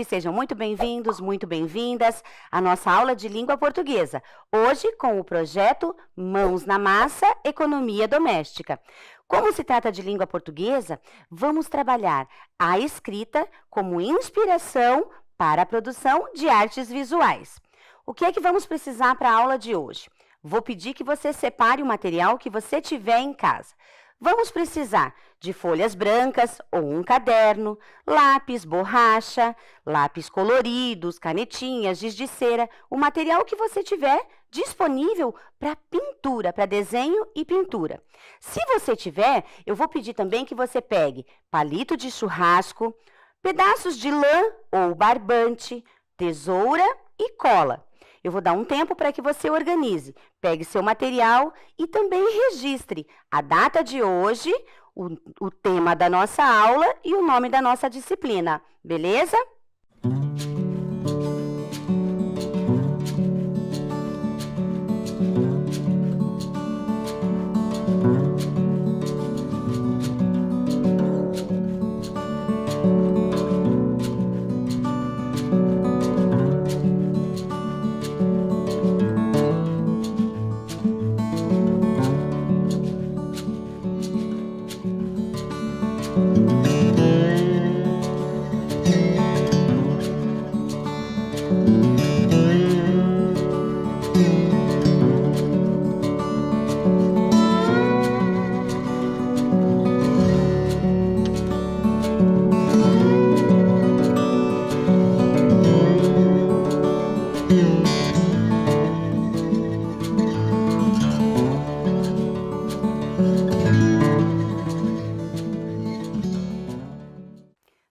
gente! Sejam muito bem-vindos, muito bem-vindas à nossa aula de língua portuguesa. Hoje com o projeto Mãos na Massa, Economia Doméstica. Como se trata de língua portuguesa, vamos trabalhar a escrita como inspiração para a produção de artes visuais. O que é que vamos precisar para a aula de hoje? Vou pedir que você separe o material que você tiver em casa. Vamos precisar de folhas brancas ou um caderno, lápis, borracha, lápis coloridos, canetinhas, giz de cera, o material que você tiver disponível para pintura, para desenho e pintura. Se você tiver, eu vou pedir também que você pegue palito de churrasco, pedaços de lã ou barbante, tesoura e cola. Eu vou dar um tempo para que você organize, pegue seu material e também registre a data de hoje, o tema da nossa aula e o nome da nossa disciplina, beleza?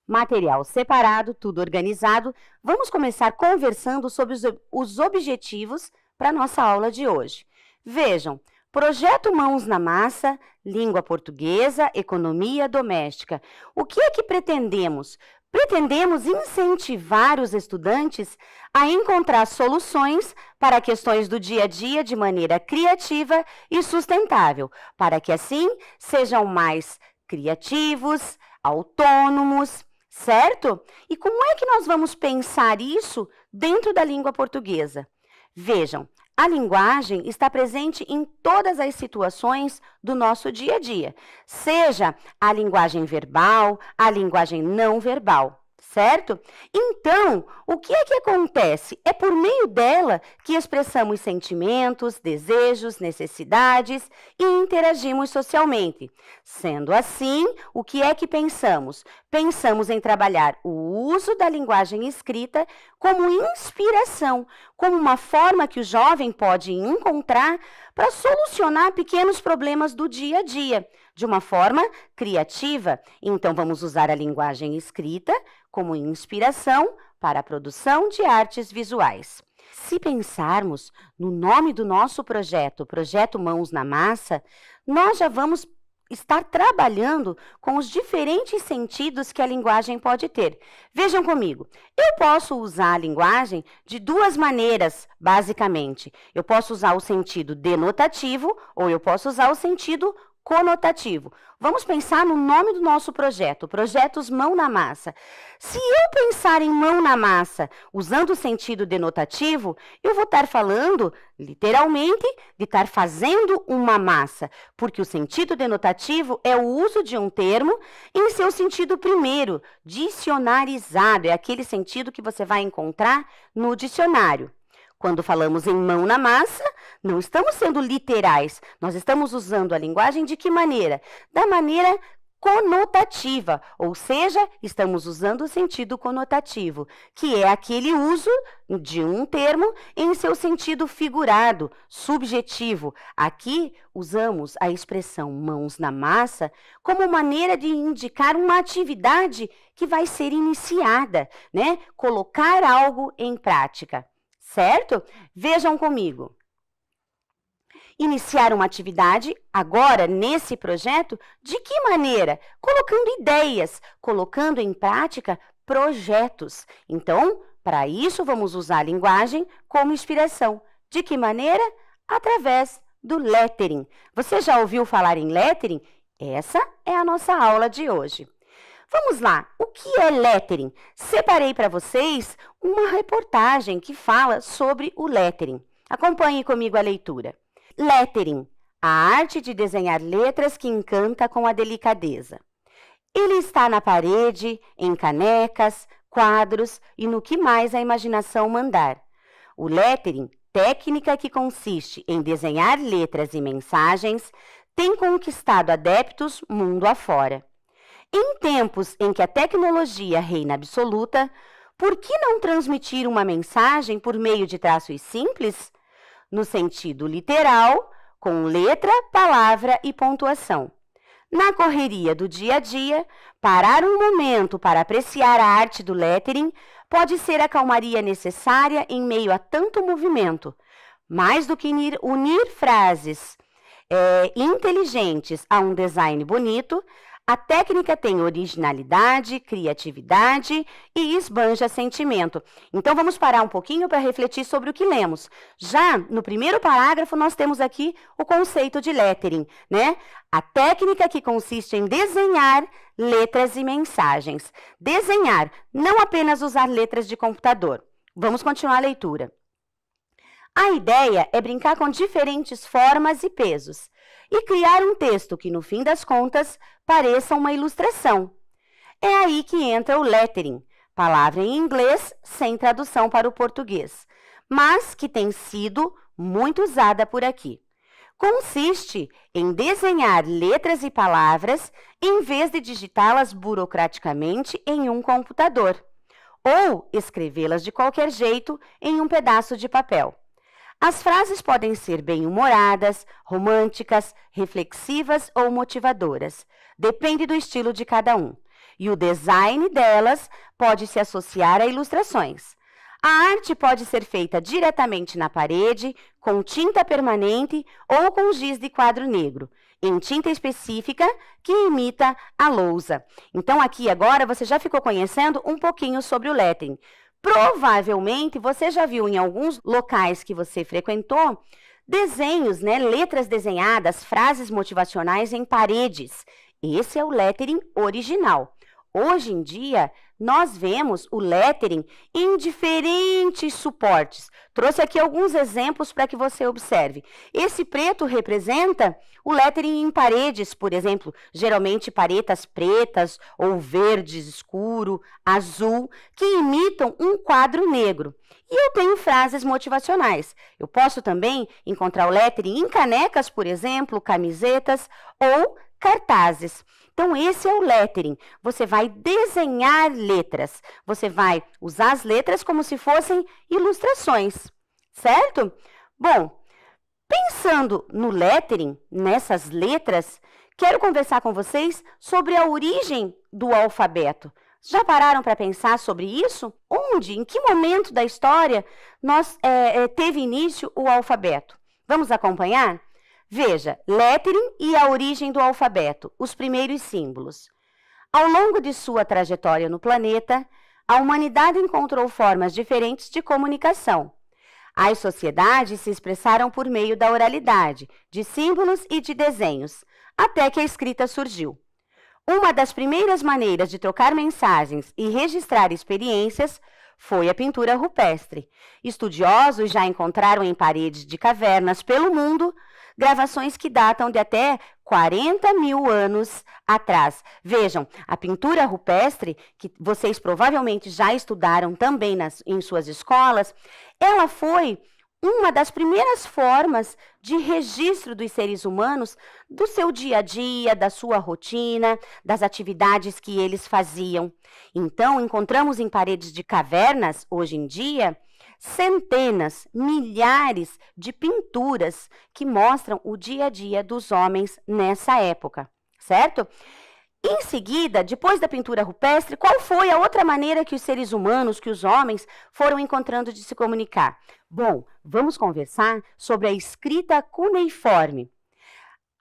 Material separado, tudo organizado, vamos começar conversando sobre os objetivos para a nossa aula de hoje. Vejam, projeto Mãos na Massa, língua portuguesa, economia doméstica. O que é que pretendemos? Pretendemos incentivar os estudantes a encontrar soluções para questões do dia a dia de maneira criativa e sustentável, para que assim sejam mais criativos, autônomos, certo? E como é que nós vamos pensar isso dentro da língua portuguesa? Vejam, a linguagem está presente em todas as situações do nosso dia a dia, seja a linguagem verbal, a linguagem não verbal, certo? Então, o que é que acontece? É por meio dela que expressamos sentimentos, desejos, necessidades e interagimos socialmente. Sendo assim, o que é que pensamos? Pensamos em trabalhar o uso da linguagem escrita como inspiração, como uma forma que o jovem pode encontrar para solucionar pequenos problemas do dia a dia, de uma forma criativa. Então, vamos usar a linguagem escrita como inspiração para a produção de artes visuais. Se pensarmos no nome do nosso projeto, Projeto Mãos na Massa, nós já vamos estar trabalhando com os diferentes sentidos que a linguagem pode ter. Vejam comigo, eu posso usar a linguagem de duas maneiras, basicamente. Eu posso usar o sentido denotativo ou eu posso usar o sentido conotativo. Vamos pensar no nome do nosso projeto, Projetos Mão na Massa. Se eu pensar em mão na massa usando o sentido denotativo, eu vou estar falando, literalmente, de estar fazendo uma massa, porque o sentido denotativo é o uso de um termo em seu sentido primeiro, dicionarizado, é aquele sentido que você vai encontrar no dicionário. Quando falamos em mão na massa, não estamos sendo literais, nós estamos usando a linguagem de que maneira? Da maneira conotativa, ou seja, estamos usando o sentido conotativo, que é aquele uso de um termo em seu sentido figurado, subjetivo. Aqui, usamos a expressão mãos na massa como maneira de indicar uma atividade que vai ser iniciada, né? Colocar algo em prática. Certo? Vejam comigo. Iniciar uma atividade, agora, nesse projeto, de que maneira? Colocando ideias, colocando em prática projetos. Então, para isso, vamos usar a linguagem como inspiração. De que maneira? Através do lettering. Você já ouviu falar em lettering? Essa é a nossa aula de hoje. Vamos lá, o que é lettering? Separei para vocês uma reportagem que fala sobre o lettering. Acompanhe comigo a leitura. Lettering, a arte de desenhar letras que encanta com a delicadeza. Ele está na parede, em canecas, quadros e no que mais a imaginação mandar. O lettering, técnica que consiste em desenhar letras e mensagens, tem conquistado adeptos mundo afora. Em tempos em que a tecnologia reina absoluta, por que não transmitir uma mensagem por meio de traços simples? No sentido literal, com letra, palavra e pontuação. Na correria do dia a dia, parar um momento para apreciar a arte do lettering pode ser a calmaria necessária em meio a tanto movimento. Mais do que unir frases inteligentes a um design bonito, a técnica tem originalidade, criatividade e esbanja sentimento. Então, vamos parar um pouquinho para refletir sobre o que lemos. Já no primeiro parágrafo, nós temos aqui o conceito de lettering, né? A técnica que consiste em desenhar letras e mensagens. Desenhar, não apenas usar letras de computador. Vamos continuar a leitura. A ideia é brincar com diferentes formas e pesos e criar um texto que, no fim das contas, pareça uma ilustração. É aí que entra o lettering, palavra em inglês sem tradução para o português, mas que tem sido muito usada por aqui. Consiste em desenhar letras e palavras em vez de digitá-las burocraticamente em um computador, ou escrevê-las de qualquer jeito em um pedaço de papel. As frases podem ser bem-humoradas, românticas, reflexivas ou motivadoras. Depende do estilo de cada um. E o design delas pode se associar a ilustrações. A arte pode ser feita diretamente na parede, com tinta permanente ou com giz de quadro negro, em tinta específica que imita a lousa. Então, aqui agora você já ficou conhecendo um pouquinho sobre o lettering. Provavelmente, você já viu em alguns locais que você frequentou, desenhos, né, letras desenhadas, frases motivacionais em paredes. Esse é o lettering original. Hoje em dia, nós vemos o lettering em diferentes suportes. Trouxe aqui alguns exemplos para que você observe. Esse preto representa o lettering em paredes, por exemplo, geralmente paredes pretas ou verdes escuro, azul, que imitam um quadro negro. E eu tenho frases motivacionais. Eu posso também encontrar o lettering em canecas, por exemplo, camisetas ou cartazes. Então, esse é o lettering. Você vai desenhar letras. Você vai usar as letras como se fossem ilustrações, certo? Bom, pensando no lettering, nessas letras, quero conversar com vocês sobre a origem do alfabeto. Já pararam para pensar sobre isso? Onde, em que momento da história teve início o alfabeto? Vamos acompanhar? Veja, lettering e a origem do alfabeto, os primeiros símbolos. Ao longo de sua trajetória no planeta, a humanidade encontrou formas diferentes de comunicação. As sociedades se expressaram por meio da oralidade, de símbolos e de desenhos, até que a escrita surgiu. Uma das primeiras maneiras de trocar mensagens e registrar experiências foi a pintura rupestre. Estudiosos já encontraram em paredes de cavernas pelo mundo gravações que datam de até 40 mil anos atrás. Vejam, a pintura rupestre, que vocês provavelmente já estudaram também em suas escolas, ela foi uma das primeiras formas de registro dos seres humanos do seu dia a dia, da sua rotina, das atividades que eles faziam. Então, encontramos em paredes de cavernas, hoje em dia, centenas, milhares de pinturas que mostram o dia a dia dos homens nessa época, certo? Em seguida, depois da pintura rupestre, qual foi a outra maneira que os seres humanos, que os homens, foram encontrando de se comunicar? Bom, vamos conversar sobre a escrita cuneiforme.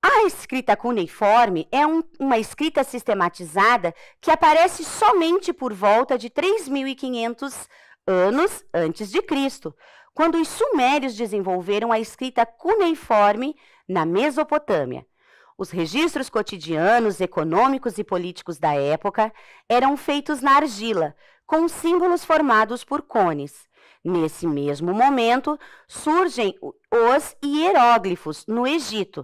A escrita cuneiforme é uma escrita sistematizada que aparece somente por volta de 3.500 anos antes de Cristo, quando os sumérios desenvolveram a escrita cuneiforme na Mesopotâmia. Os registros cotidianos, econômicos e políticos da época eram feitos na argila, com símbolos formados por cones. Nesse mesmo momento, surgem os hieróglifos no Egito.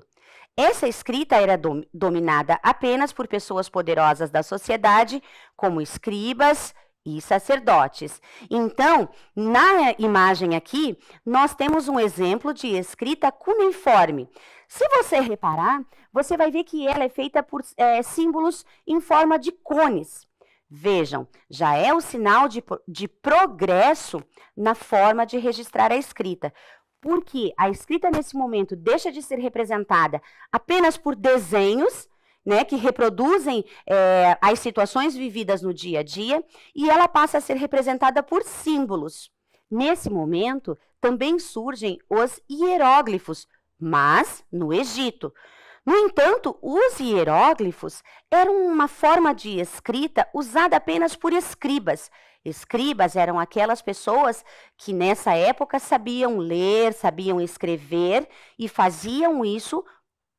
Essa escrita era dominada apenas por pessoas poderosas da sociedade, como escribas e sacerdotes. Então, na imagem aqui, nós temos um exemplo de escrita cuneiforme. Se você reparar, você vai ver que ela é feita por símbolos em forma de cones. Vejam, já é o sinal de progresso na forma de registrar a escrita. Porque a escrita, nesse momento, deixa de ser representada apenas por desenhos, né, que reproduzem as situações vividas no dia a dia, e ela passa a ser representada por símbolos. Nesse momento, também surgem os hieróglifos, mas no Egito. No entanto, os hieróglifos eram uma forma de escrita usada apenas por escribas. Escribas eram aquelas pessoas que nessa época sabiam ler, sabiam escrever e faziam isso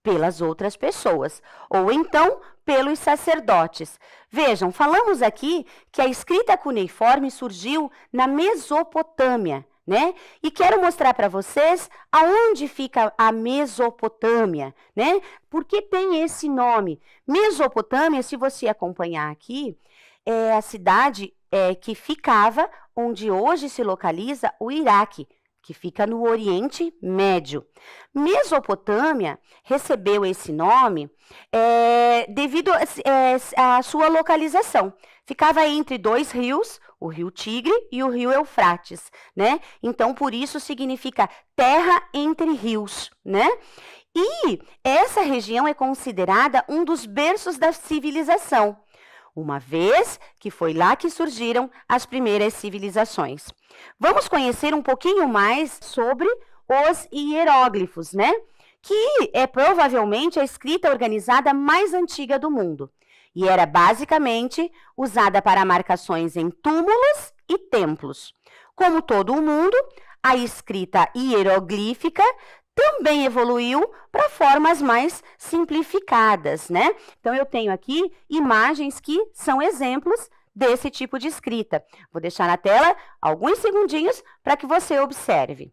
pelas outras pessoas, ou então pelos sacerdotes. Vejam, falamos aqui que a escrita cuneiforme surgiu na Mesopotâmia, né? E quero mostrar para vocês aonde fica a Mesopotâmia, né? Porque tem esse nome. Mesopotâmia, se você acompanhar aqui, é a cidade que ficava onde hoje se localiza o Iraque, que fica no Oriente Médio. Mesopotâmia recebeu esse nome devido à sua localização. Ficava entre dois rios, o rio Tigre e o rio Eufrates, né? Então, por isso significa terra entre rios, né? E essa região é considerada um dos berços da civilização, uma vez que foi lá que surgiram as primeiras civilizações. Vamos conhecer um pouquinho mais sobre os hieróglifos, né? Que é provavelmente a escrita organizada mais antiga do mundo. E era basicamente usada para marcações em túmulos e templos. Como todo o mundo, a escrita hieroglífica também evoluiu para formas mais simplificadas, né? Então, eu tenho aqui imagens que são exemplos desse tipo de escrita. Vou deixar na tela alguns segundinhos para que você observe.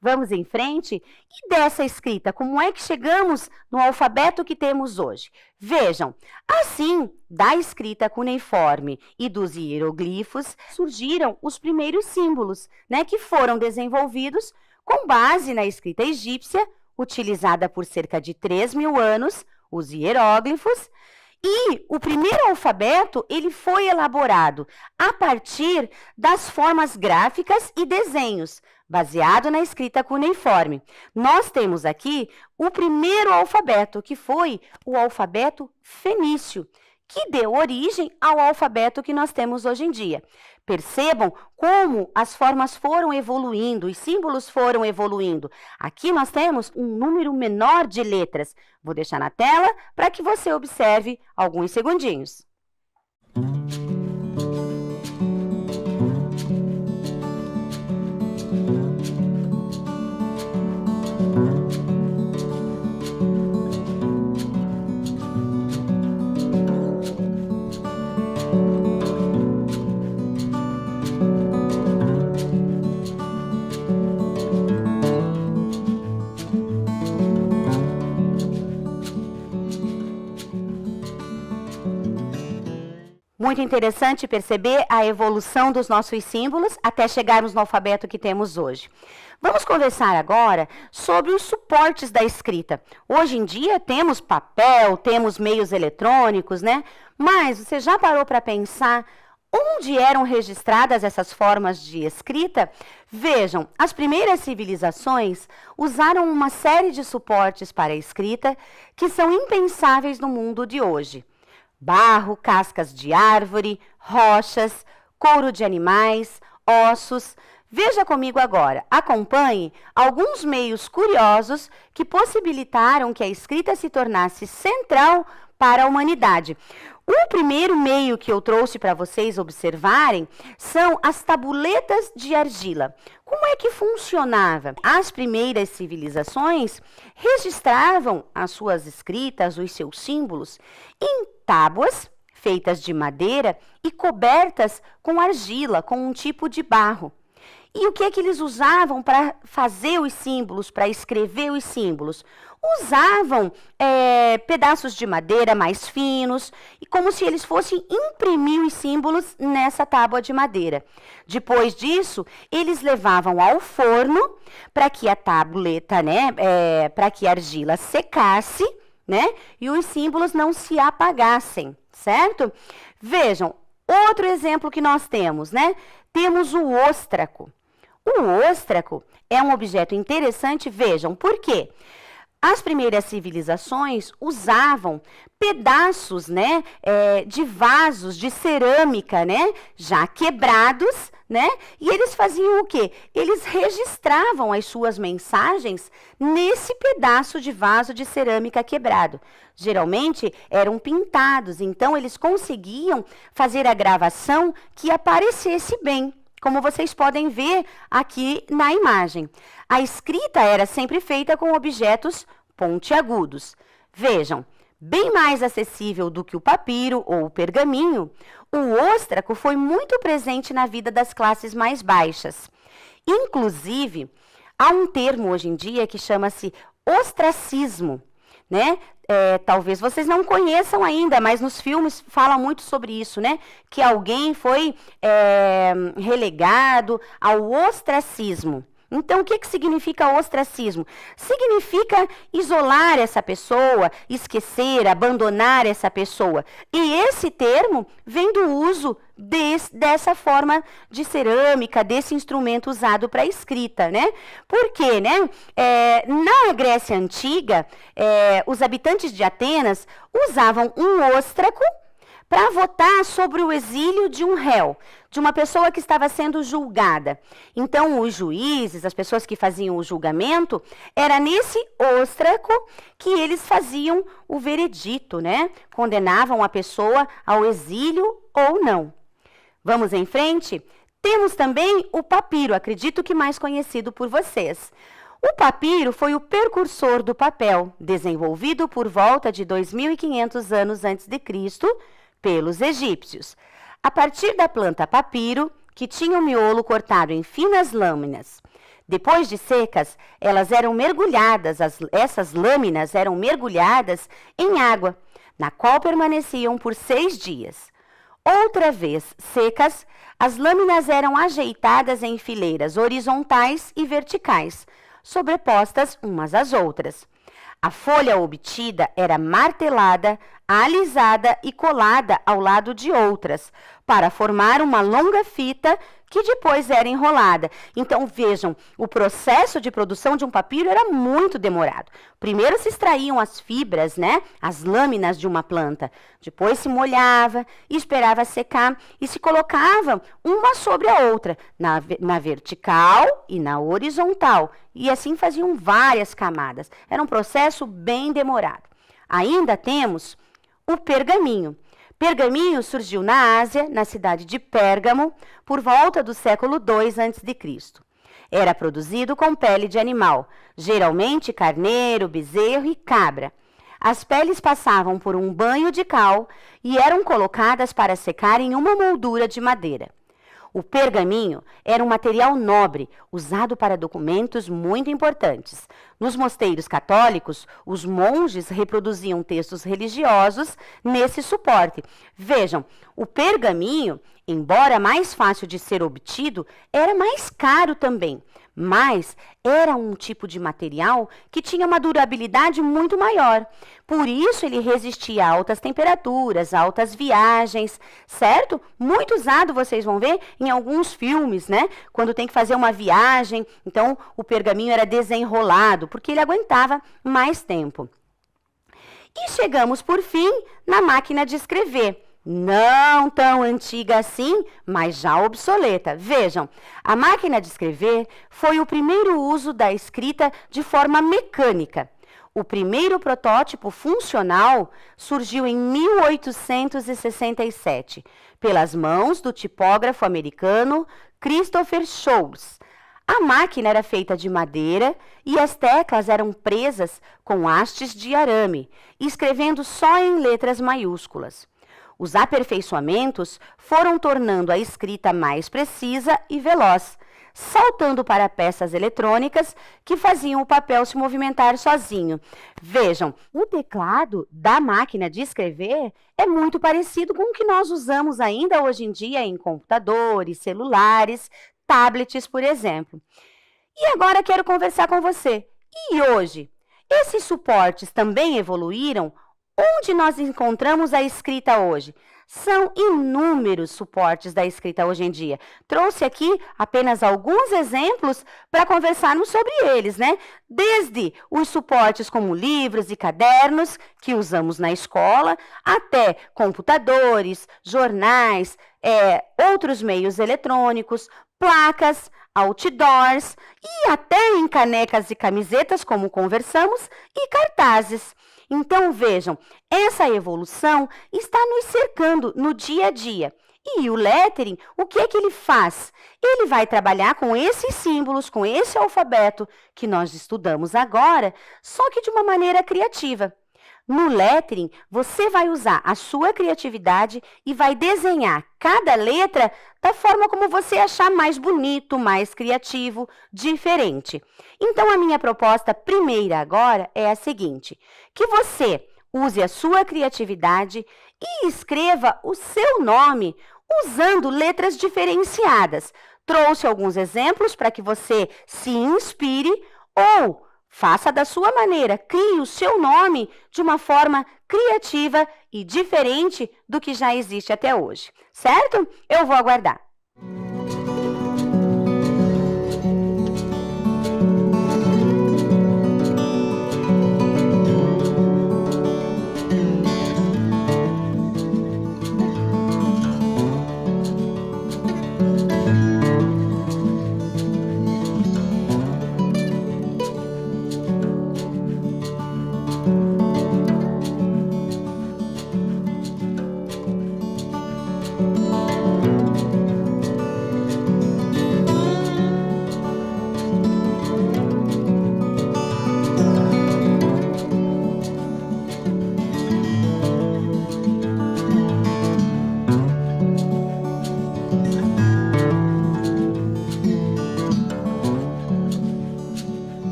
Vamos em frente? E dessa escrita, como é que chegamos no alfabeto que temos hoje? Vejam, assim, da escrita cuneiforme e dos hieroglifos, surgiram os primeiros símbolos, né, que foram desenvolvidos com base na escrita egípcia, utilizada por cerca de 3.000 anos, os hieróglifos. E o primeiro alfabeto, ele foi elaborado a partir das formas gráficas e desenhos, baseado na escrita cuneiforme. Nós temos aqui o primeiro alfabeto, que foi o alfabeto fenício, que deu origem ao alfabeto que nós temos hoje em dia. Percebam como as formas foram evoluindo, os símbolos foram evoluindo. Aqui nós temos um número menor de letras. Vou deixar na tela para que você observe alguns segundinhos. Muito interessante perceber a evolução dos nossos símbolos até chegarmos no alfabeto que temos hoje. Vamos conversar agora sobre os suportes da escrita. Hoje em dia temos papel, temos meios eletrônicos, né? Mas você já parou para pensar Onde eram registradas essas formas de escrita? Vejam, as primeiras civilizações usaram uma série de suportes para a escrita que são impensáveis no mundo de hoje. Barro, cascas de árvore, rochas, couro de animais, ossos. Veja comigo agora, acompanhe alguns meios curiosos que possibilitaram que a escrita se tornasse central para a humanidade. O primeiro meio que eu trouxe para vocês observarem são as tabuletas de argila. Como é que funcionava? As primeiras civilizações registravam as suas escritas, os seus símbolos, em tábuas feitas de madeira e cobertas com argila, com um tipo de barro. E o que é que eles usavam para fazer os símbolos, para escrever os símbolos? Usavam pedaços de madeira mais finos, e como se eles fossem imprimir os símbolos nessa tábua de madeira. Depois disso, eles levavam ao forno para que a tableta, para que a argila secasse, e os símbolos não se apagassem, certo? Vejam, outro exemplo que nós temos, Temos o óstraco. O óstraco é um objeto interessante, vejam, por quê? As primeiras civilizações usavam pedaços, de vasos de cerâmica, já quebrados, e eles faziam o quê? Eles registravam as suas mensagens nesse pedaço de vaso de cerâmica quebrado. Geralmente eram pintados, então eles conseguiam fazer a gravação que aparecesse bem, como vocês podem ver aqui na imagem. A escrita era sempre feita com objetos pontiagudos. Vejam, bem mais acessível do que o papiro ou o pergaminho, o óstraco foi muito presente na vida das classes mais baixas. Inclusive, há um termo hoje em dia que chama-se ostracismo, talvez vocês não conheçam ainda, mas nos filmes fala muito sobre isso, que alguém foi relegado ao ostracismo. Então, o que significa ostracismo? Significa isolar essa pessoa, esquecer, abandonar essa pessoa. E esse termo vem do uso dessa forma de cerâmica, desse instrumento usado para escrita, Por quê, na Grécia Antiga, os habitantes de Atenas usavam um óstraco para votar sobre o exílio de um réu, de uma pessoa que estava sendo julgada. Então, os juízes, as pessoas que faziam o julgamento, era nesse óstraco que eles faziam o veredito, Condenavam a pessoa ao exílio ou não. Vamos em frente? Temos também o papiro, acredito que mais conhecido por vocês. O papiro foi o precursor do papel, desenvolvido por volta de 2.500 anos antes de Cristo, pelos egípcios. A partir da planta papiro, que tinha o miolo cortado em finas lâminas. Depois de secas, elas eram mergulhadas, essas lâminas eram mergulhadas em água, na qual permaneciam por 6 dias. Outra vez secas, as lâminas eram ajeitadas em fileiras horizontais e verticais, sobrepostas umas às outras. A folha obtida era martelada, alisada e colada ao lado de outras, para formar uma longa fita que depois era enrolada. Então, vejam, o processo de produção de um papiro era muito demorado. Primeiro se extraíam as fibras, as lâminas de uma planta. Depois se molhava e esperava secar e se colocava uma sobre a outra, na vertical e na horizontal. E assim faziam várias camadas. Era um processo bem demorado. Ainda temos o pergaminho. Pergaminho surgiu na Ásia, na cidade de Pérgamo, por volta do século II a.C. Era produzido com pele de animal, geralmente carneiro, bezerro e cabra. As peles passavam por um banho de cal e eram colocadas para secar em uma moldura de madeira. O pergaminho era um material nobre, usado para documentos muito importantes. Nos mosteiros católicos, os monges reproduziam textos religiosos nesse suporte. Vejam, o pergaminho, embora mais fácil de ser obtido, era mais caro também. mas era um tipo de material que tinha uma durabilidade muito maior. Por isso, ele resistia a altas temperaturas, altas viagens, certo? Muito usado, vocês vão ver, em alguns filmes, né? Quando tem que fazer uma viagem, então o pergaminho era desenrolado, porque ele aguentava mais tempo. E chegamos, por fim, na máquina de escrever. Não tão antiga assim, mas já obsoleta. Vejam, a máquina de escrever foi o primeiro uso da escrita de forma mecânica. O primeiro protótipo funcional surgiu em 1867, pelas mãos do tipógrafo americano Christopher Sholes. A máquina era feita de madeira e as teclas eram presas com hastes de arame, escrevendo só em letras maiúsculas. Os aperfeiçoamentos foram tornando a escrita mais precisa e veloz, saltando para peças eletrônicas que faziam o papel se movimentar sozinho. Vejam, o teclado da máquina de escrever é muito parecido com o que nós usamos ainda hoje em dia em computadores, celulares, tablets, por exemplo. E agora quero conversar com você. E hoje? Esses suportes também evoluíram? Onde nós encontramos a escrita hoje? São inúmeros suportes da escrita hoje em dia. Trouxe aqui apenas alguns exemplos para conversarmos sobre eles, né? Desde os suportes como livros e cadernos que usamos na escola, até computadores, jornais, outros meios eletrônicos, placas, outdoors e até em canecas e camisetas, como conversamos, e cartazes. Então, vejam, essa evolução está nos cercando no dia a dia. E o lettering, o que é que ele faz? Ele vai trabalhar com esses símbolos, com esse alfabeto que nós estudamos agora, só que de uma maneira criativa. No lettering, você vai usar a sua criatividade e vai desenhar cada letra da forma como você achar mais bonito, mais criativo, diferente. Então, a minha proposta primeira agora é a seguinte: que você use a sua criatividade e escreva o seu nome usando letras diferenciadas. Trouxe alguns exemplos para que você se inspire ou faça da sua maneira, crie o seu nome de uma forma criativa e diferente do que já existe até hoje, certo? Eu vou aguardar.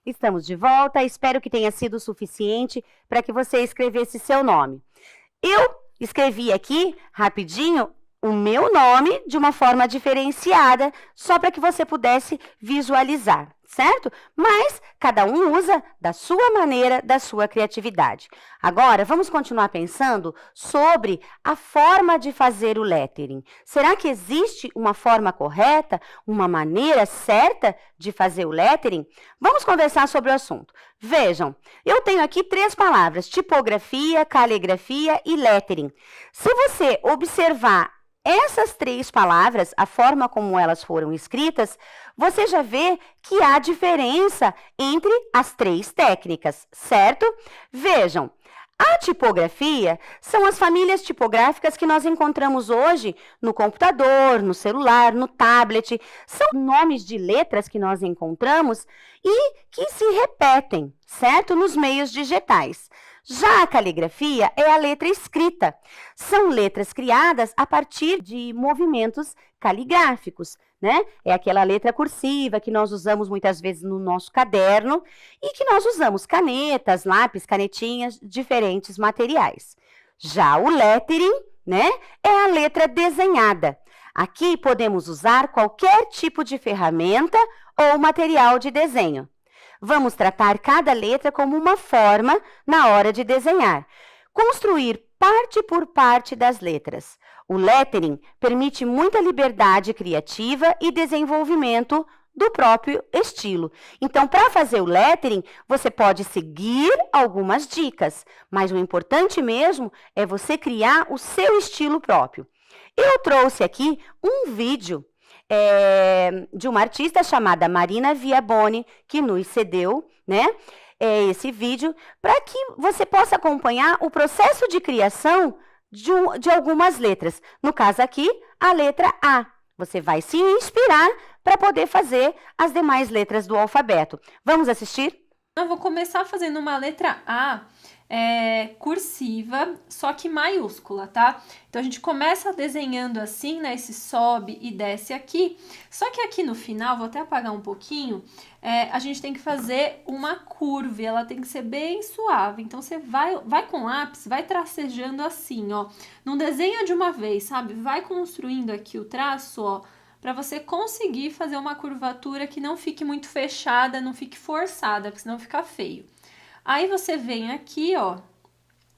Estamos de volta, espero que tenha sido suficiente para que você escrevesse seu nome. Eu escrevi aqui, rapidinho, o meu nome de uma forma diferenciada, só para que você pudesse visualizar, certo? Mas cada um usa da sua maneira, da sua criatividade. Agora, vamos continuar pensando sobre a forma de fazer o lettering. Será que existe uma forma correta, uma maneira certa de fazer o lettering? Vamos conversar sobre o assunto. Vejam, eu tenho aqui 3 palavras: tipografia, caligrafia e lettering. Se você observar essas 3 palavras, a forma como elas foram escritas, você já vê que há diferença entre as 3 técnicas, certo? Vejam, A tipografia são as famílias tipográficas que nós encontramos hoje no computador, no celular, no tablet. São nomes de letras que nós encontramos e que se repetem, certo? Nos meios digitais. Já a caligrafia é a letra escrita. São letras criadas a partir de movimentos caligráficos, né? É aquela letra cursiva que nós usamos muitas vezes no nosso caderno e que nós usamos canetas, lápis, canetinhas, diferentes materiais. Já o lettering, né, é a letra desenhada. Aqui podemos usar qualquer tipo de ferramenta ou material de desenho. Vamos tratar cada letra como uma forma na hora de desenhar. Construir parte por parte das letras. O lettering permite muita liberdade criativa e desenvolvimento do próprio estilo. Então, para fazer o lettering, você pode seguir algumas dicas, mas o importante mesmo é você criar o seu estilo próprio. Eu trouxe aqui um vídeo de uma artista chamada Marina Viaboni, que nos cedeu, né, esse vídeo, para que você possa acompanhar o processo de criação de algumas letras. No caso aqui, a letra A. Você vai se inspirar para poder fazer as demais letras do alfabeto. Vamos assistir? Eu vou começar fazendo uma letra A cursiva, só que maiúscula, tá? Então, a gente começa desenhando assim, né? Esse sobe e desce aqui. Só que aqui no final, vou até apagar um pouquinho, a gente tem que fazer uma curva, e ela tem que ser bem suave. Então, você vai com lápis, vai tracejando assim, ó. Não desenha de uma vez, sabe? Vai construindo aqui o traço, ó, para você conseguir fazer uma curvatura que não fique muito fechada, não fique forçada, porque senão fica feio. Aí você vem aqui, ó,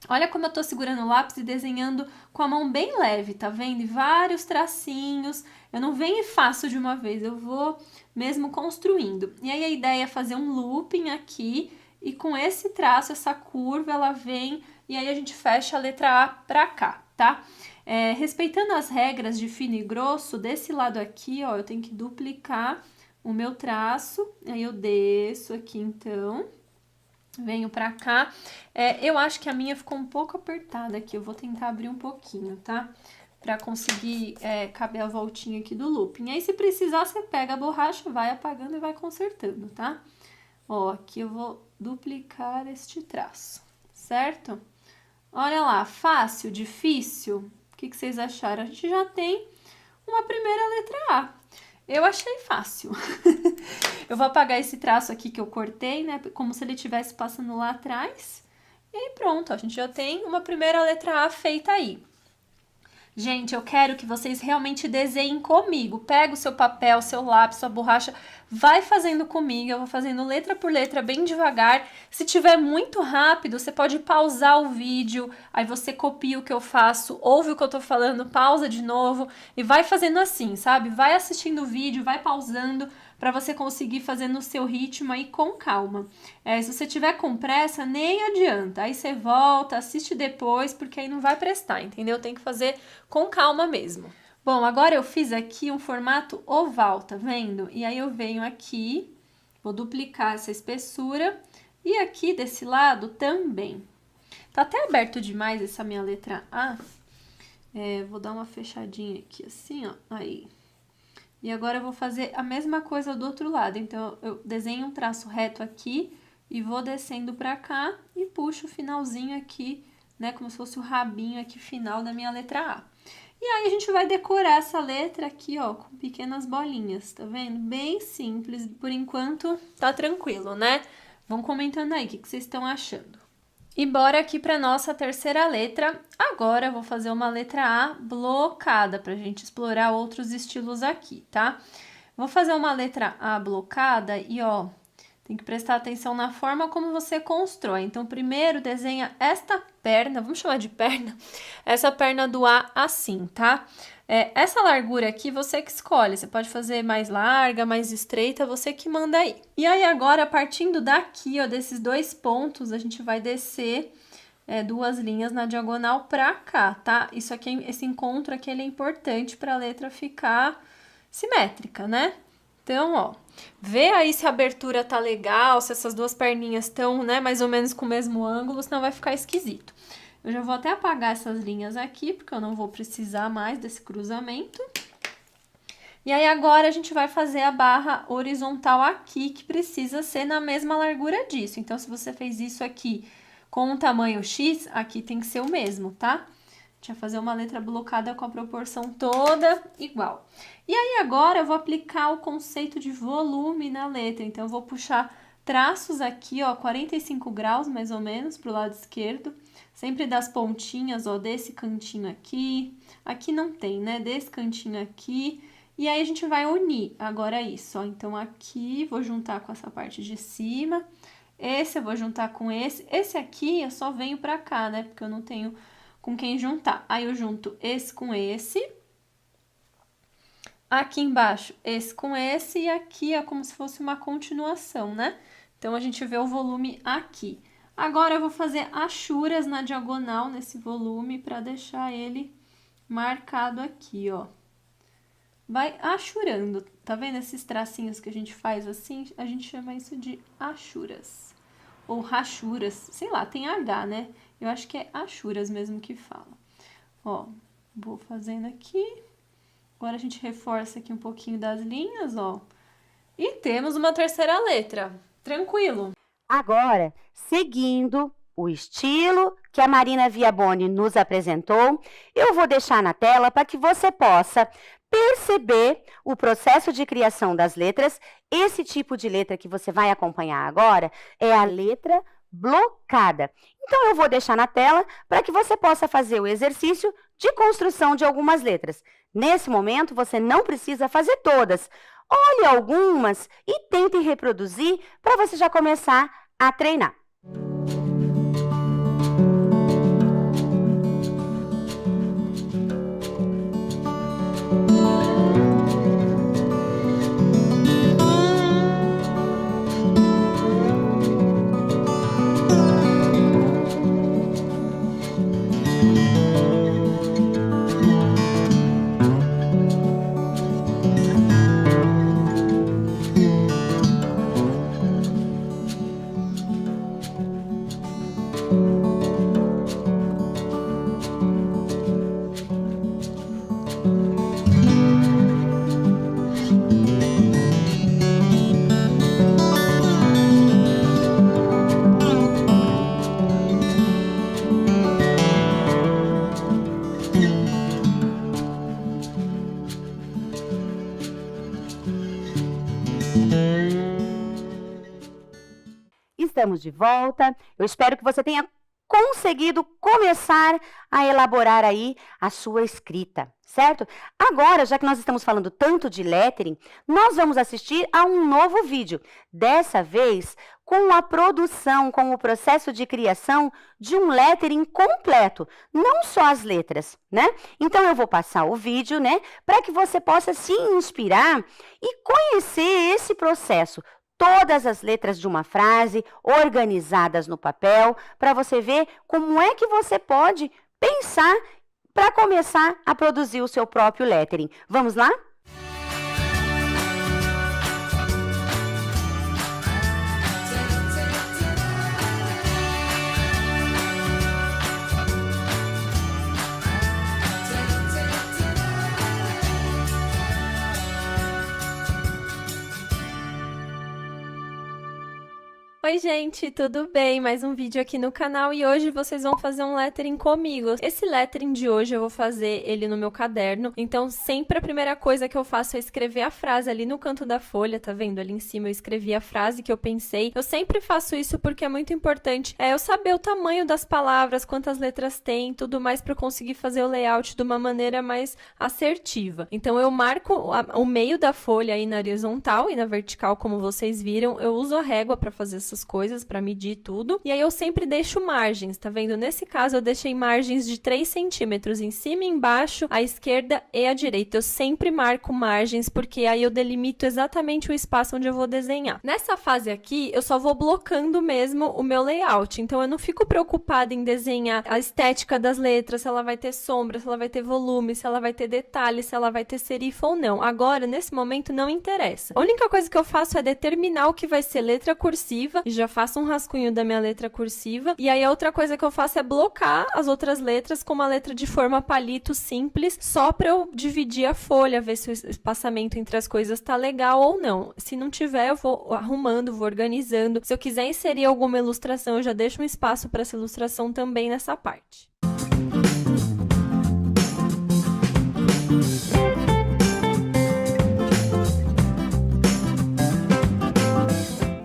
olha como eu tô segurando o lápis e desenhando com a mão bem leve, tá vendo? E vários tracinhos, eu não venho e faço de uma vez, eu vou mesmo construindo. E aí a ideia é fazer um looping aqui, e com esse traço, essa curva, ela vem, e aí a gente fecha a letra A pra cá, tá? Respeitando as regras de fino e grosso, desse lado aqui, ó, eu tenho que duplicar o meu traço, aí eu desço aqui então, venho pra cá. Eu acho que a minha ficou um pouco apertada aqui, eu vou tentar abrir um pouquinho, tá? Pra conseguir caber a voltinha aqui do looping. Aí, se precisar, você pega a borracha, vai apagando e vai consertando, tá? Ó, aqui eu vou duplicar este traço, certo? Olha lá, fácil, difícil? O que vocês acharam? A gente já tem uma primeira letra A. Eu achei fácil. Eu vou apagar esse traço aqui que eu cortei, né? Como se ele estivesse passando lá atrás. E aí pronto, ó, a gente já tem uma primeira letra A feita aí. Gente, eu quero que vocês realmente desenhem comigo. Pega o seu papel, seu lápis, sua borracha, vai fazendo comigo. Eu vou fazendo letra por letra bem devagar. Se tiver muito rápido, você pode pausar o vídeo, aí você copia o que eu faço, ouve o que eu tô falando, pausa de novo e vai fazendo assim, sabe? Vai assistindo o vídeo, vai pausando para você conseguir fazer no seu ritmo aí com calma. Se você tiver com pressa, nem adianta. Aí você volta, assiste depois, porque aí não vai prestar, entendeu? Tem que fazer com calma mesmo. Bom, agora eu fiz aqui um formato oval, tá vendo? E aí eu venho aqui, vou duplicar essa espessura e aqui desse lado também. Tá até aberto demais essa minha letra A. Vou dar uma fechadinha aqui assim, ó, aí. E agora eu vou fazer a mesma coisa do outro lado. Então, eu desenho um traço reto aqui e vou descendo pra cá e puxo o finalzinho aqui, né? Como se fosse o rabinho aqui final da minha letra A. E aí, a gente vai decorar essa letra aqui, ó, com pequenas bolinhas, tá vendo? Bem simples, por enquanto tá tranquilo, né? Vão comentando aí o que vocês estão achando. E bora aqui para nossa terceira letra. Agora eu vou fazer uma letra A blocada pra gente explorar outros estilos aqui, tá? Vou fazer uma letra A blocada e, ó, tem que prestar atenção na forma como você constrói. Então, primeiro desenha esta perna, vamos chamar de perna, essa perna do A assim, tá? Essa largura aqui você que escolhe, você pode fazer mais larga, mais estreita, você que manda aí. E aí agora, partindo daqui, ó, desses dois pontos, a gente vai descer duas linhas na diagonal pra cá, tá? Isso aqui, esse encontro aqui, ele é importante pra letra ficar simétrica, né? Então, ó, Vê aí se a abertura tá legal, se essas duas perninhas estão, né, mais ou menos com o mesmo ângulo, senão vai ficar esquisito. Eu já vou até apagar essas linhas aqui, porque eu não vou precisar mais desse cruzamento. E aí, agora a gente vai fazer a barra horizontal aqui, que precisa ser na mesma largura disso. Então, se você fez isso aqui com um tamanho X, aqui tem que ser o mesmo, tá? A gente vai fazer uma letra blocada com a proporção toda igual. E aí, agora eu vou aplicar o conceito de volume na letra. Então, eu vou puxar traços aqui, ó, 45 graus, mais ou menos, pro lado esquerdo. Sempre das pontinhas, ó, desse cantinho aqui. Aqui não tem, né? Desse cantinho aqui. E aí, a gente vai unir agora isso, ó. Então, aqui, vou juntar com essa parte de cima. Esse eu vou juntar com esse. Esse aqui eu só venho pra cá, né? Porque eu não tenho com quem juntar. Aí, eu junto esse com esse. Aqui embaixo, esse com esse. E aqui é como se fosse uma continuação, né? Então, a gente vê o volume aqui. Agora, eu vou fazer achuras na diagonal nesse volume pra deixar ele marcado aqui, ó. Vai achurando, tá vendo esses tracinhos que a gente faz assim? A gente chama isso de achuras, ou rachuras, sei lá, tem H, né? Eu acho que é achuras mesmo que fala. Ó, vou fazendo aqui. Agora a gente reforça aqui um pouquinho das linhas, ó. E temos uma terceira letra, tranquilo. Agora, seguindo o estilo que a Marina Viaboni nos apresentou, eu vou deixar na tela para que você possa perceber o processo de criação das letras. Esse tipo de letra que você vai acompanhar agora é a letra blocada. Então, eu vou deixar na tela para que você possa fazer o exercício de construção de algumas letras. Nesse momento, você não precisa fazer todas. Olhe algumas e tente reproduzir para você já começar a treinar. Estamos de volta. Eu espero que você tenha conseguido começar a elaborar aí a sua escrita, certo? Agora, já que nós estamos falando tanto de lettering, nós vamos assistir a um novo vídeo, dessa vez com a produção, com o processo de criação de um lettering completo, não só as letras, né? Então, eu vou passar o vídeo, né, para que você possa se inspirar e conhecer esse processo. Todas as letras de uma frase organizadas no papel, para você ver como é que você pode pensar para começar a produzir o seu próprio lettering. Vamos lá? Oi gente, tudo bem? Mais um vídeo aqui no canal e hoje vocês vão fazer um lettering comigo. Esse lettering de hoje eu vou fazer ele no meu caderno, então sempre a primeira coisa que eu faço é escrever a frase ali no canto da folha, tá vendo? Ali em cima eu escrevi a frase que eu pensei. Eu sempre faço isso porque é muito importante eu saber o tamanho das palavras, quantas letras tem, tudo mais para eu conseguir fazer o layout de uma maneira mais assertiva. Então eu marco o meio da folha aí na horizontal e na vertical, como vocês viram. Eu uso a régua para fazer essas essas coisas para medir tudo. E aí eu sempre deixo margens, tá vendo? Nesse caso eu deixei margens de 3 centímetros em cima e embaixo, à esquerda e à direita. Eu sempre marco margens porque aí eu delimito exatamente o espaço onde eu vou desenhar. Nessa fase aqui, eu só vou blocando mesmo o meu layout. Então eu não fico preocupada em desenhar a estética das letras, se ela vai ter sombra, se ela vai ter volume, se ela vai ter detalhe, se ela vai ter serifa ou não. Agora, nesse momento, não interessa. A única coisa que eu faço é determinar o que vai ser letra cursiva, e já faço um rascunho da minha letra cursiva, e aí a outra coisa que eu faço é blocar as outras letras com uma letra de forma palito simples, só para eu dividir a folha, ver se o espaçamento entre as coisas tá legal ou não. Se não tiver, eu vou arrumando, vou organizando. Se eu quiser inserir alguma ilustração, eu já deixo um espaço para essa ilustração também nessa parte.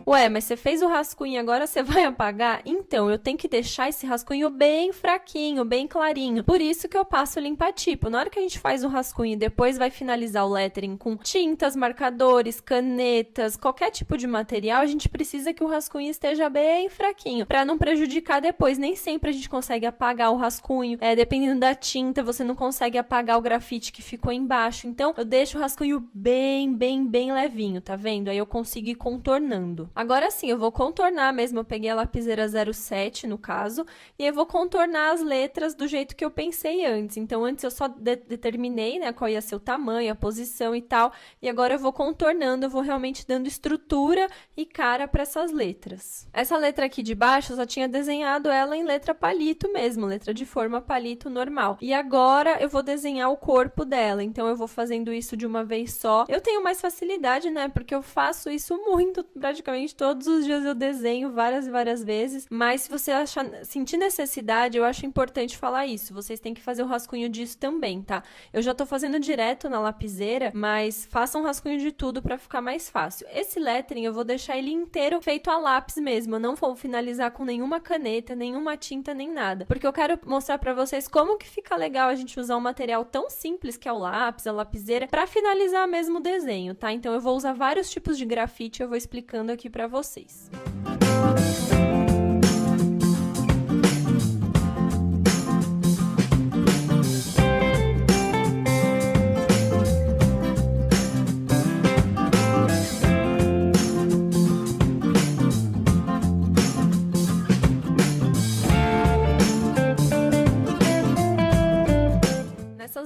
Ué, mas você fez o rascunho e agora você vai apagar? Então, eu tenho que deixar esse rascunho bem fraquinho, bem clarinho. Por isso que eu passo o limpa-tipo. Na hora que a gente faz o rascunho e depois vai finalizar o lettering com tintas, marcadores, canetas, qualquer tipo de material, a gente precisa que o rascunho esteja bem fraquinho, para não prejudicar depois. Nem sempre a gente consegue apagar o rascunho. Dependendo da tinta, você não consegue apagar o grafite que ficou embaixo. Então, eu deixo o rascunho bem levinho, tá vendo? Aí eu consigo ir contornando. Agora sim, eu vou contornar mesmo, eu peguei a lapiseira 07 no caso, e eu vou contornar as letras do jeito que eu pensei antes. Então, antes eu só determinei, né, qual ia ser o tamanho, a posição e tal, e agora eu vou contornando, eu vou realmente dando estrutura e cara para essas letras. Essa letra aqui de baixo, eu só tinha desenhado ela em letra palito mesmo, letra de forma palito normal. E agora eu vou desenhar o corpo dela, então eu vou fazendo isso de uma vez só. Eu tenho mais facilidade, né, porque eu faço isso muito, praticamente todos os dias eu desenho várias e várias vezes, mas se você sentir necessidade, eu acho importante falar isso. Vocês têm que fazer o rascunho disso também, tá? Eu já tô fazendo direto na lapiseira, mas façam um rascunho de tudo pra ficar mais fácil. Esse lettering eu vou deixar ele inteiro feito a lápis mesmo, eu não vou finalizar com nenhuma caneta, nenhuma tinta, nem nada, porque eu quero mostrar pra vocês como que fica legal a gente usar um material tão simples que é o lápis, a lapiseira, pra finalizar mesmo o desenho, tá? Então eu vou usar vários tipos de grafite, eu vou explicando aqui pra vocês.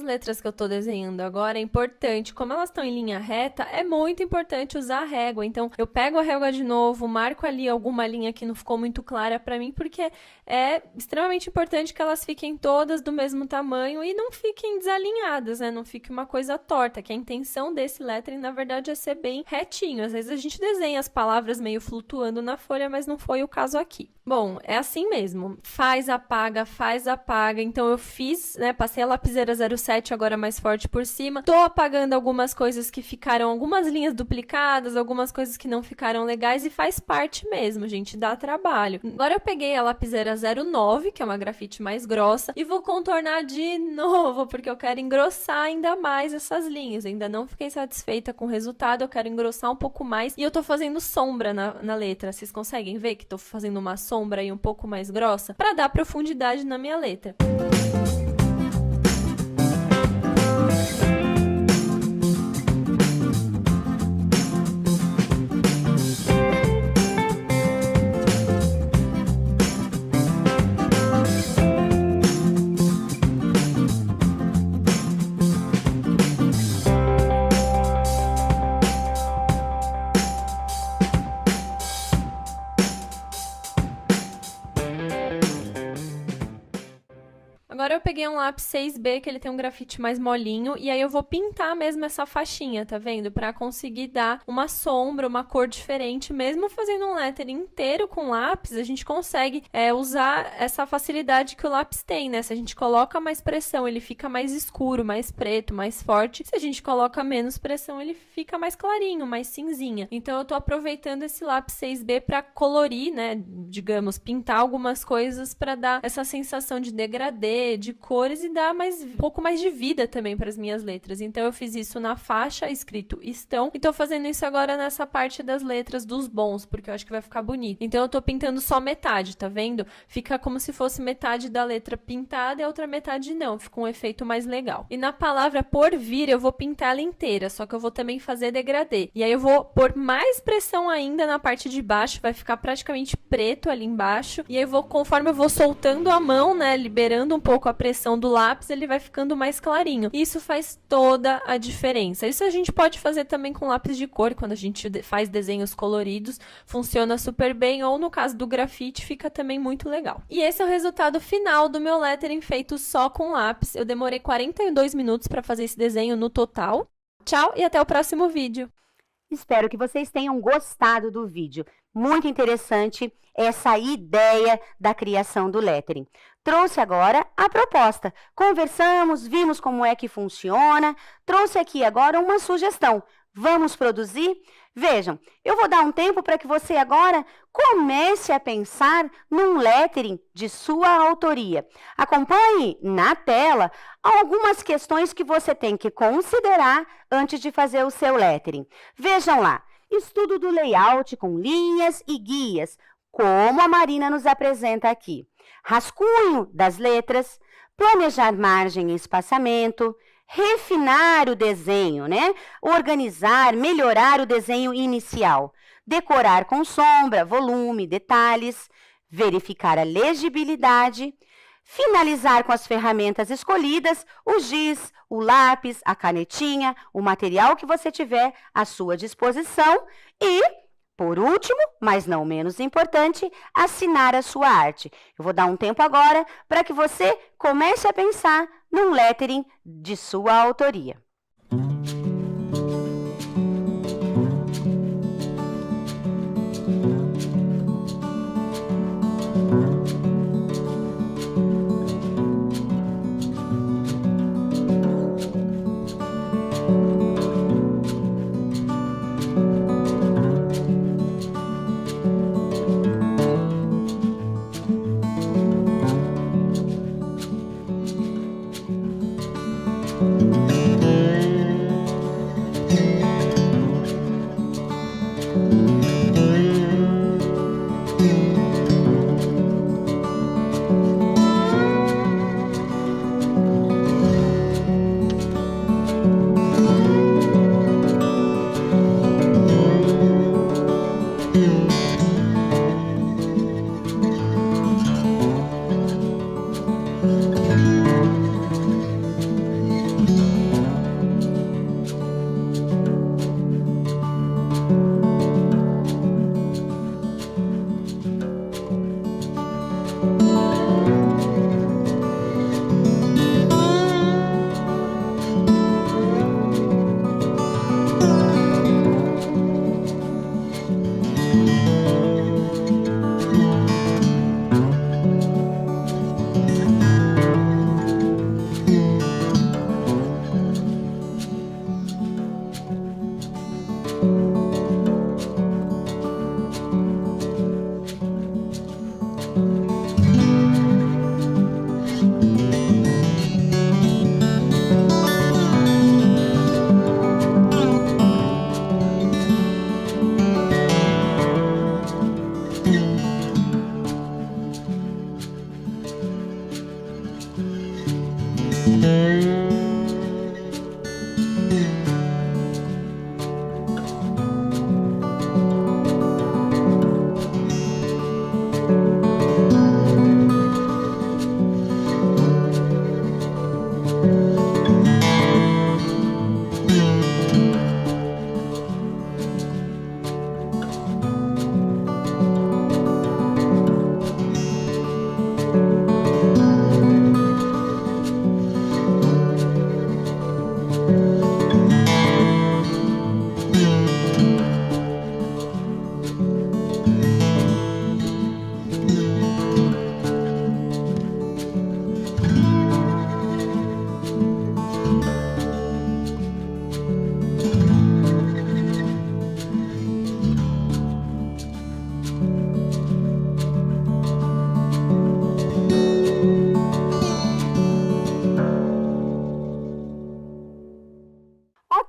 Letras que eu tô desenhando agora é importante, como elas estão em linha reta, é muito importante usar a régua. Então, eu pego a régua de novo, marco ali alguma linha que não ficou muito clara pra mim, porque é extremamente importante que elas fiquem todas do mesmo tamanho e não fiquem desalinhadas, né? Não fique uma coisa torta, que a intenção desse lettering, na verdade, é ser bem retinho. Às vezes a gente desenha as palavras meio flutuando na folha, mas não foi o caso aqui. Bom, é assim mesmo. Faz, apaga. Então, eu fiz, né? Passei a lapiseira 07 agora mais forte por cima. Tô apagando algumas coisas que ficaram, algumas linhas duplicadas, algumas coisas que não ficaram legais e faz parte mesmo, gente, dá trabalho. Agora eu peguei a lapiseira 09, que é uma grafite mais grossa, e vou contornar de novo, porque eu quero engrossar ainda mais essas linhas. Eu ainda não fiquei satisfeita com o resultado, eu quero engrossar um pouco mais. E eu tô fazendo sombra na letra. Vocês conseguem ver que tô fazendo uma sombra aí um pouco mais grossa para dar profundidade na minha letra. Agora eu peguei um lápis 6B, que ele tem um grafite mais molinho, e aí eu vou pintar mesmo essa faixinha, tá vendo? Pra conseguir dar uma sombra, uma cor diferente, mesmo fazendo um lettering inteiro com lápis, a gente consegue usar essa facilidade que o lápis tem, né? Se a gente coloca mais pressão, ele fica mais escuro, mais preto, mais forte. Se a gente coloca menos pressão, ele fica mais clarinho, mais cinzinha. Então eu tô aproveitando esse lápis 6B pra colorir, né? Digamos, pintar algumas coisas pra dar essa sensação de degradê, degradê, de cores e dar um pouco mais de vida também para as minhas letras. Então eu fiz isso na faixa escrito estão e tô fazendo isso agora nessa parte das letras dos bons, porque eu acho que vai ficar bonito. Então eu tô pintando só metade, tá vendo? Fica como se fosse metade da letra pintada e a outra metade não, fica um efeito mais legal. E na palavra por vir eu vou pintar ela inteira, só que eu vou também fazer degradê. E aí eu vou pôr mais pressão ainda na parte de baixo, vai ficar praticamente preto ali embaixo. E aí conforme eu vou soltando a mão, né, liberando um pouco a pressão do lápis, ele vai ficando mais clarinho. Isso faz toda a diferença. Isso a gente pode fazer também com lápis de cor, quando a gente faz desenhos coloridos, funciona super bem, ou no caso do grafite, fica também muito legal. E esse é o resultado final do meu lettering feito só com lápis. Eu demorei 42 minutos para fazer esse desenho no total. Tchau e até o próximo vídeo. Espero que vocês tenham gostado do vídeo. Muito interessante essa ideia da criação do lettering. Trouxe agora a proposta. Conversamos, vimos como é que funciona. Trouxe aqui agora uma sugestão. Vamos produzir? Vejam, eu vou dar um tempo para que você agora comece a pensar num lettering de sua autoria. Acompanhe na tela algumas questões que você tem que considerar antes de fazer o seu lettering. Vejam lá, estudo do layout com linhas e guias, como a Marina nos apresenta aqui. Rascunho das letras, planejar margem e espaçamento, refinar o desenho, né? Organizar, melhorar o desenho inicial, decorar com sombra, volume, detalhes, verificar a legibilidade, finalizar com as ferramentas escolhidas, o giz, o lápis, a canetinha, o material que você tiver à sua disposição e, por último, mas não menos importante, assinar a sua arte. Eu vou dar um tempo agora para que você comece a pensar num lettering de sua autoria.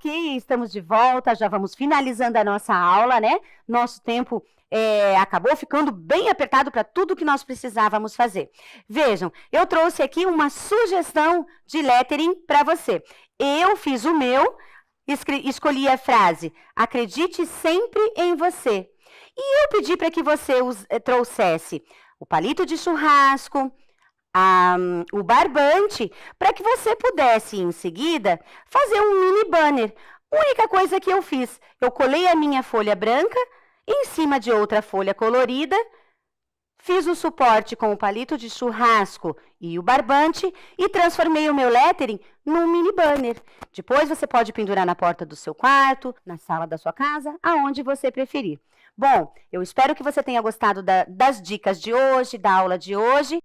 Ok, estamos de volta, já vamos finalizando a nossa aula, né? Nosso tempo acabou ficando bem apertado para tudo que nós precisávamos fazer. Vejam, eu trouxe aqui uma sugestão de lettering para você. Eu fiz o meu, escolhi a frase, acredite sempre em você. E eu pedi para que você trouxesse o palito de churrasco, o barbante, para que você pudesse, em seguida, fazer um mini banner. A única coisa que eu fiz, eu colei a minha folha branca em cima de outra folha colorida, fiz o suporte com o palito de churrasco e o barbante e transformei o meu lettering num mini banner. Depois você pode pendurar na porta do seu quarto, na sala da sua casa, aonde você preferir. Bom, eu espero que você tenha gostado das dicas de hoje, da aula de hoje.